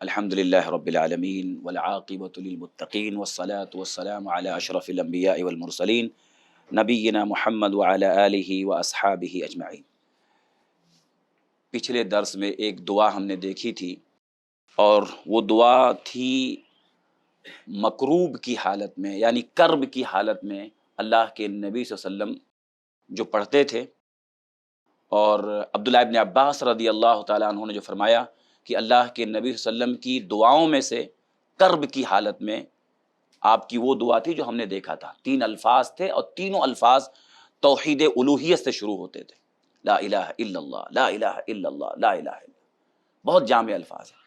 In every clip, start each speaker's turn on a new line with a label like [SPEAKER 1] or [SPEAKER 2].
[SPEAKER 1] الحمد للہ رب العالمین والعاقبۃ للمتقین والصلاة والسلام علی اشرف الانبیاء والمرسلین نبینا محمد وعلی آلہ واصحابہ اجمعین۔ پچھلے درس میں ایک دعا ہم نے دیکھی تھی، اور وہ دعا تھی مکروب کی حالت میں، یعنی کرب کی حالت میں اللہ کے نبی صلی اللہ علیہ وسلم جو پڑھتے تھے، اور عبداللہ ابن عباس رضی اللہ تعالیٰ عنہ نے جو فرمایا کہ اللہ کے نبی صلی اللہ علیہ وسلم کی دعاؤں میں سے کرب کی حالت میں آپ کی وہ دعا تھی جو ہم نے دیکھا تھا۔ 3 الفاظ تھے، اور تینوں الفاظ توحید الوہیت سے شروع ہوتے تھے، لا الہ الا اللہ، لا الہ الا اللہ، لا الہ الا اللہ۔ بہت جامع الفاظ ہیں،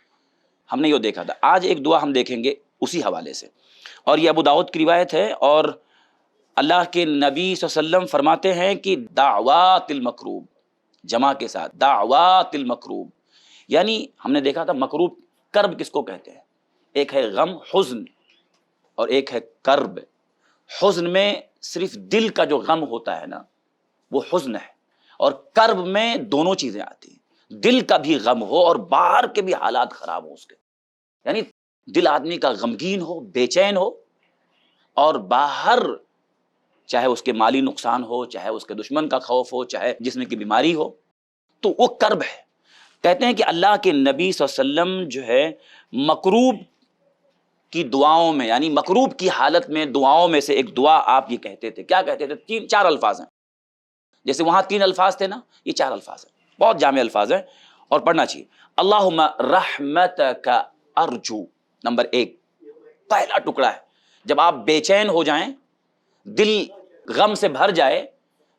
[SPEAKER 1] ہم نے یہ دیکھا تھا۔ آج ایک دعا ہم دیکھیں گے اسی حوالے سے، اور یہ ابو داؤد کی روایت ہے، اور اللہ کے نبی صلی اللہ علیہ وسلم فرماتے ہیں کہ دعوات المکروب، جمع کے ساتھ دعوات المکروب، یعنی ہم نے دیکھا تھا مکروب کرب کس کو کہتے ہیں؟ ایک ہے غم، حزن، اور ایک ہے کرب۔ حزن میں صرف دل کا جو غم ہوتا ہے نا، وہ حزن ہے، اور کرب میں دونوں چیزیں آتی ہیں، دل کا بھی غم ہو اور باہر کے بھی حالات خراب ہو اس کے، یعنی دل آدمی کا غمگین ہو، بے چین ہو، اور باہر چاہے اس کے مالی نقصان ہو، چاہے اس کے دشمن کا خوف ہو، چاہے جسم کی بیماری ہو، تو وہ کرب ہے۔ کہتے ہیں کہ اللہ کے نبی صلی اللہ علیہ وسلم جو ہے مکروب کی دعاؤں میں، یعنی مکروب کی حالت میں دعاؤں میں سے ایک دعا آپ یہ کہتے تھے۔ کیا کہتے تھے؟ 4 الفاظ ہیں، جیسے وہاں 3 الفاظ تھے نا، یہ 4 الفاظ ہیں، بہت جامع الفاظ ہیں اور پڑھنا چاہیے۔ اللہم رحمتک ارجو، نمبر 1، پہلا ٹکڑا ہے۔ جب آپ بے چین ہو جائیں، دل غم سے بھر جائے،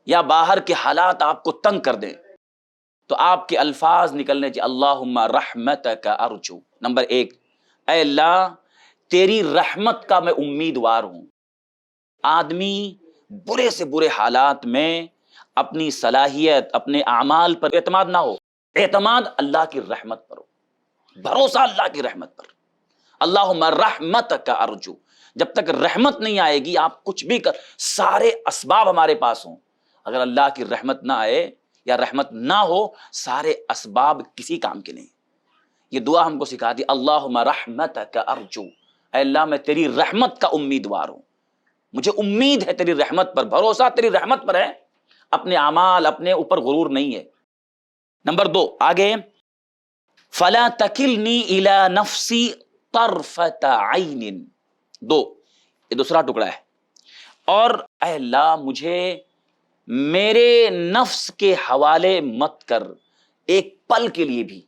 [SPEAKER 1] یا باہر کے حالات آپ کو تنگ کر دیں، تو آپ کے الفاظ نکلنے چاہیے، اللہم رحمتک ارجو۔ نمبر 1، اے اللہ تیری رحمت کا میں امیدوار ہوں۔ آدمی برے سے برے حالات میں اپنی صلاحیت، اپنے اعمال پر اعتماد نہ ہو، اعتماد اللہ کی رحمت پر ہو، بھروسہ اللہ کی رحمت پر۔ اللہم رحمتک ارجو، جب تک رحمت نہیں آئے گی آپ کچھ بھی کر، سارے اسباب ہمارے پاس ہوں، اگر اللہ کی رحمت نہ آئے یا رحمت نہ ہو، سارے اسباب کسی کام کے نہیں۔ یہ دعا ہم کو سکھاتی، اللہم رحمتک ارجو، اے اللہ میں تیری رحمت کا امیدوار ہوں، مجھے امید ہے تیری رحمت پر، بھروسہ تیری رحمت پر ہے، اپنے اعمال، اپنے اوپر غرور نہیں ہے۔ نمبر 2 آگے، فلا تکلنی الی نفسی طرفۃ عین، 2، یہ دوسرا ٹکڑا ہے، اور اے اللہ مجھے میرے نفس کے حوالے مت کر، ایک پل کے لیے بھی،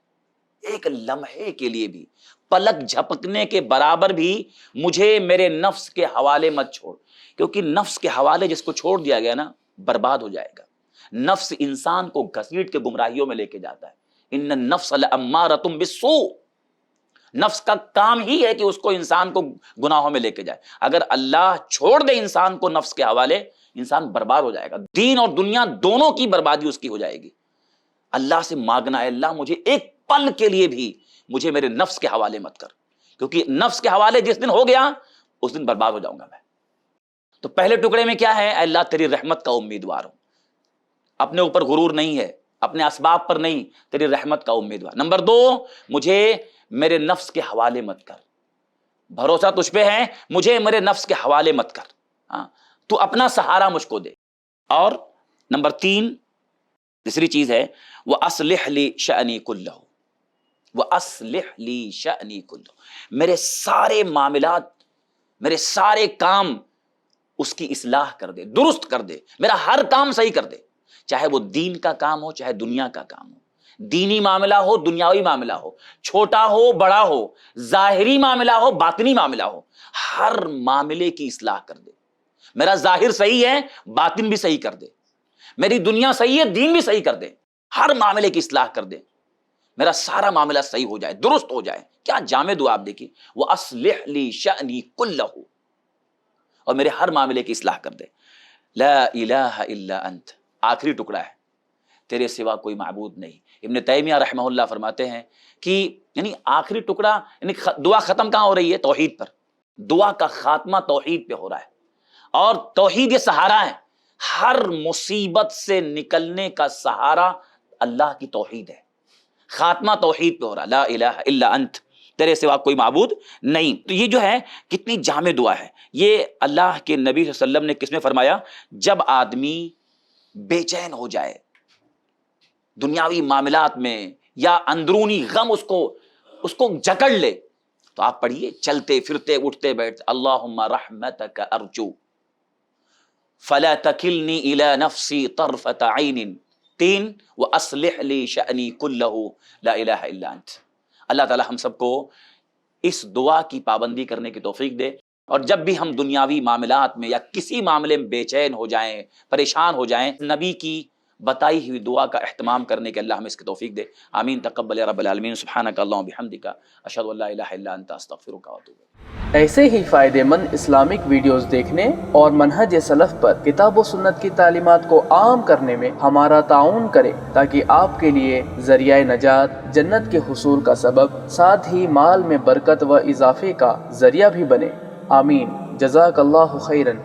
[SPEAKER 1] ایک لمحے کے لیے بھی، پلک جھپکنے کے برابر بھی مجھے میرے نفس کے حوالے مت چھوڑ، کیونکہ نفس کے حوالے جس کو چھوڑ دیا گیا نا، برباد ہو جائے گا۔ نفس انسان کو گھسیٹ کے گمراہیوں میں لے کے جاتا ہے، ان النفس لامارۃ بالسوء، نفس کا کام ہی ہے کہ اس کو انسان کو گناہوں میں لے کے جائے۔ اگر اللہ چھوڑ دے انسان کو نفس کے حوالے، انسان برباد ہو جائے گا، دین اور دنیا دونوں کی بربادی اس کی ہو جائے گی۔ اللہ سے مانگنا ہے، اللہ مجھے ایک پل کے لیے بھی مجھے میرے نفس کے حوالے مت کر، کیونکہ نفس کے حوالے جس دن ہو گیا اس دن برباد ہو جاؤں گا میں۔ تو پہلے ٹکڑے میں کیا ہے؟ اے اللہ تیری رحمت کا امیدوار ہوں، اپنے اوپر غرور نہیں ہے، اپنے اسباب پر نہیں، تیری رحمت کا امیدوار۔ نمبر 2، مجھے میرے نفس کے حوالے مت کر، بھروسہ تجھ پہ ہے، مجھے میرے نفس کے حوالے مت کر، ہاں تو اپنا سہارا مجھ کو دے۔ اور نمبر 3، تیسری چیز ہے، وَأَصْلِحْ لِي شَأْنِي كُلَّهُ، وَأَصْلِحْ لِي شَأْنِي كُلَّهُ، میرے سارے معاملات، میرے سارے کام اس کی اصلاح کر دے، درست کر دے، میرا ہر کام صحیح کر دے، چاہے وہ دین کا کام ہو، چاہے دنیا کا کام ہو، دینی معاملہ ہو، دنیاوی معاملہ ہو، چھوٹا ہو بڑا ہو، ظاہری معاملہ ہو، باطنی معاملہ ہو، ہر معاملے کی اصلاح کر دے۔ میرا ظاہر صحیح ہے، باطن بھی صحیح کر دے، میری دنیا صحیح ہے، دین بھی صحیح کر دے، ہر معاملے کی اصلاح کر دے، میرا سارا معاملہ صحیح ہو جائے، درست ہو جائے۔ کیا جامع دعا آپ دیکھیے، وَأَصْلِحْ لِي شَأْنِي كُلَّهُ، اور میرے ہر معاملے کی اصلاح کر دے۔ لا الہ الا انت، آخری ٹکڑا ہے، تیرے سوا کوئی معبود نہیں۔ ابن تیمیہ رحمہ اللہ فرماتے ہیں کہ یعنی آخری ٹکڑا، یعنی دعا ختم کہاں ہو رہی ہے؟ توحید پر، دعا کا خاتمہ توحید پہ ہو رہا ہے، اور توحید یہ سہارا ہے، ہر مصیبت سے نکلنے کا سہارا اللہ کی توحید ہے، خاتمہ توحید پہ ہو رہا، لا الہ الا انت تیرے سوا کوئی معبود نہیں. تو یہ جو ہے کتنی جامع دعا ہے. یہ اللہ کے نبی صلی اللہ علیہ وسلم نے کس میں فرمایا؟ جب آدمی بے چین ہو جائے دنیاوی معاملات میں یا اندرونی غم اس کو جکڑ لے تو آپ پڑھیے چلتے پھرتے اٹھتے بیٹھتے اللہم رحمتک ارجو فلا تکلنی الی نفسی طرفۃ عین 3 واصلح لی شأنی کلہ لا الہ الا انت. اللہ تعالی ہم سب کو اس دعا کی پابندی کرنے کی توفیق دے، اور جب بھی ہم دنیاوی معاملات میں یا کسی معاملے میں بے چین ہو جائیں، پریشان ہو جائیں، نبی کی بتائی ہوئی دعا کا اہتمام کرنے کے اللہ ہمیں اس کی توفیق دے. آمین. تقبل یا رب العالمین. سبحانک اللہم بحمدک اشہد ان لا الہ الا انت استغفرک واتوب الیک.
[SPEAKER 2] ایسے ہی فائدہ مند اسلامک ویڈیوز دیکھنے اور منہج سلف پر کتاب و سنت کی تعلیمات کو عام کرنے میں ہمارا تعاون کریں تاکہ آپ کے لیے ذریعہ نجات، جنت کے حصول کا سبب، ساتھ ہی مال میں برکت و اضافے کا ذریعہ بھی بنے. آمین. جزاک اللہ خیرن.